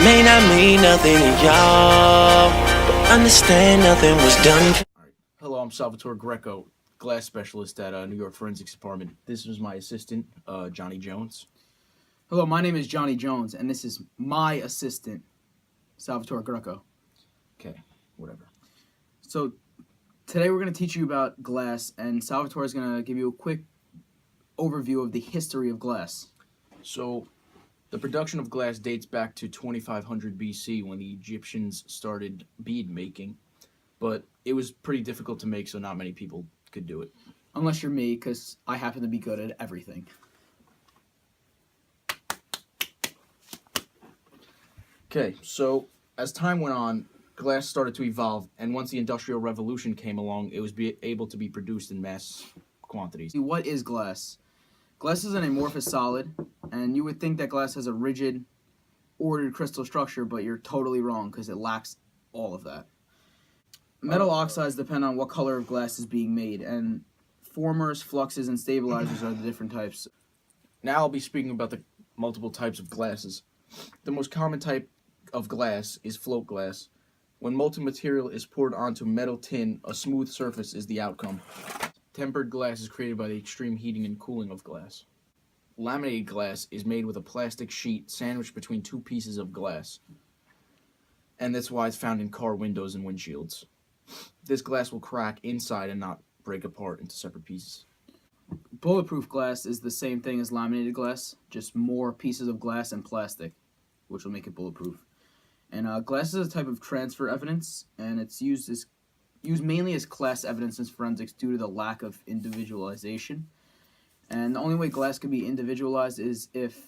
may not mean nothing to y'all, but understand nothing was done. All right. Hello, I'm Salvatore Greco, glass specialist at New York Forensics Department. This is my assistant, Johnny Jones. Hello, my name is Johnny Jones, and this is my assistant, Salvatore Greco. Okay, whatever. So, today we're going to teach you about glass, and Salvatore is going to give you a quick overview of the history of glass. So, the production of glass dates back to 2500 BC when the Egyptians started bead making, but it was pretty difficult to make, so not many people could do it. Unless you're me, because I happen to be good at everything. Okay, so as time went on, glass started to evolve, and once the Industrial Revolution came along, it was able to be produced in mass quantities. What is glass? Glass is an amorphous solid, and you would think that glass has a rigid, ordered crystal structure, but you're totally wrong because it lacks all of that. Metal oxides depend on what color of glass is being made, and formers, fluxes, and stabilizers are the different types. Now I'll be speaking about the multiple types of glasses. The most common type of glass is float glass. When molten material is poured onto metal tin, a smooth surface is the outcome. Tempered glass is created by the extreme heating and cooling of glass. Laminated glass is made with a plastic sheet sandwiched between two pieces of glass, and that's why it's found in car windows and windshields. This glass will crack inside and not break apart into separate pieces. Bulletproof glass is the same thing as laminated glass, just more pieces of glass and plastic, which will make it bulletproof. And glass is a type of transfer evidence, and it's used mainly as class evidence in forensics due to the lack of individualization. And the only way glass can be individualized is if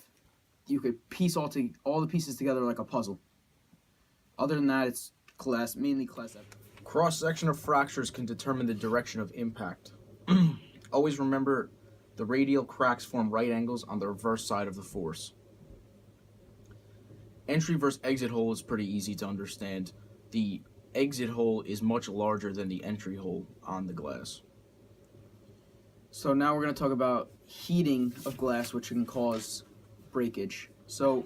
you could piece all the pieces together like a puzzle. Other than that, it's mainly class evidence. Cross-section of fractures can determine the direction of impact. Always remember, the radial cracks form right angles on the reverse side of the force. Entry versus exit hole is pretty easy to understand. The exit hole is much larger than the entry hole on the glass. So now we're going to talk about heating of glass, which can cause breakage. So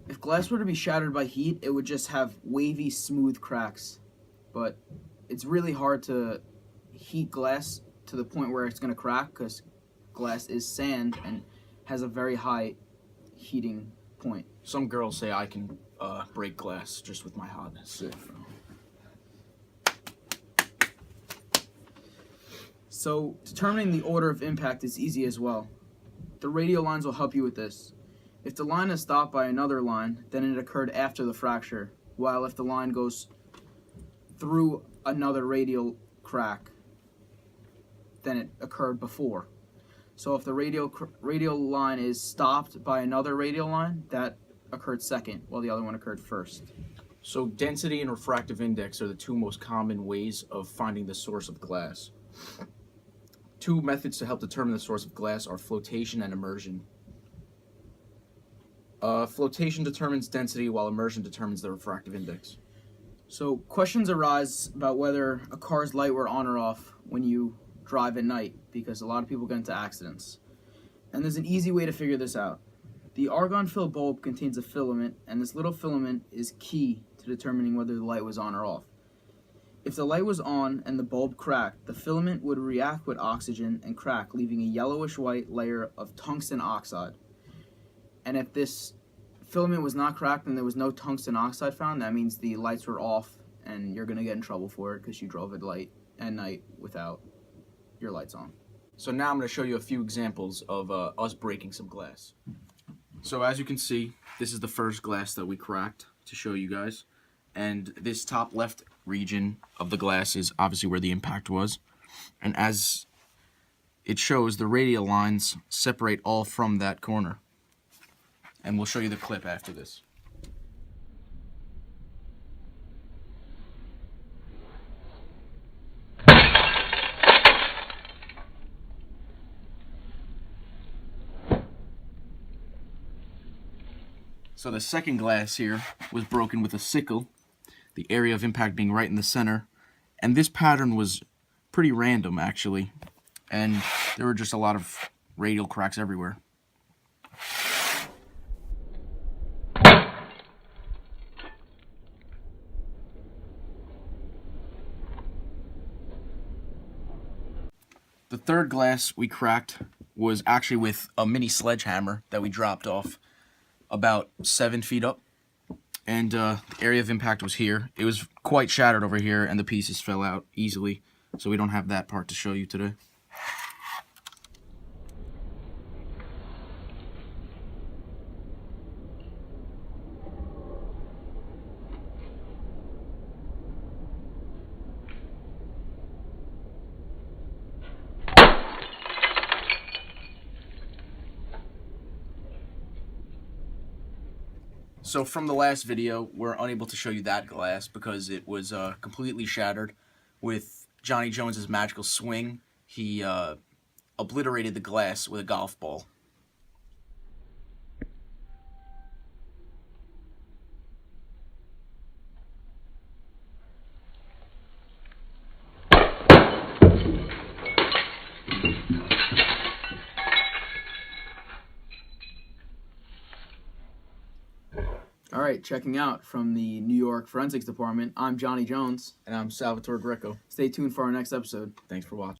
if glass were to be shattered by heat, it would just have wavy, smooth cracks. But it's really hard to heat glass to the point where it's going to crack because glass is sand and has a very high heating point. Some girls say I can break glass just with my hotness. So determining the order of impact is easy as well. The radial lines will help you with this. If the line is stopped by another line, then it occurred after the fracture, while if the line goes through another radial crack, then it occurred before. So if the radial line is stopped by another radial line, that occurred second, while the other one occurred first. So density and refractive index are the two most common ways of finding the source of glass. Two methods to help determine the source of glass are flotation and immersion. Flotation determines density, while immersion determines the refractive index. So questions arise about whether a car's light were on or off when you drive at night, because a lot of people get into accidents. And there's an easy way to figure this out. The argon-filled bulb contains a filament, and this little filament is key to determining whether the light was on or off. If the light was on and the bulb cracked, the filament would react with oxygen and crack, leaving a yellowish-white layer of tungsten oxide. And if this filament was not cracked and there was no tungsten oxide found, that means the lights were off, and you're going to get in trouble for it because you drove at night without your lights on. So now I'm going to show you a few examples of us breaking some glass. So as you can see, this is the first glass that we cracked to show you guys. And this top left region of the glass is obviously where the impact was. And as it shows, the radial lines separate all from that corner. And we'll show you the clip after this. So the second glass here was broken with a sickle, the area of impact being right in the center. And this pattern was pretty random, actually. And there were just a lot of radial cracks everywhere. The third glass we cracked was actually with a mini sledgehammer that we dropped off about 7 feet up. And the area of impact was here. It was quite shattered over here, and the pieces fell out easily. So we don't have that part to show you today. So from the last video, we're unable to show you that glass because it was completely shattered. With Johnny Jones's magical swing, he obliterated the glass with a golf ball. All right, checking out from the New York Forensics Department, I'm Johnny Jones. And I'm Salvatore Greco. Stay tuned for our next episode. Thanks for watching.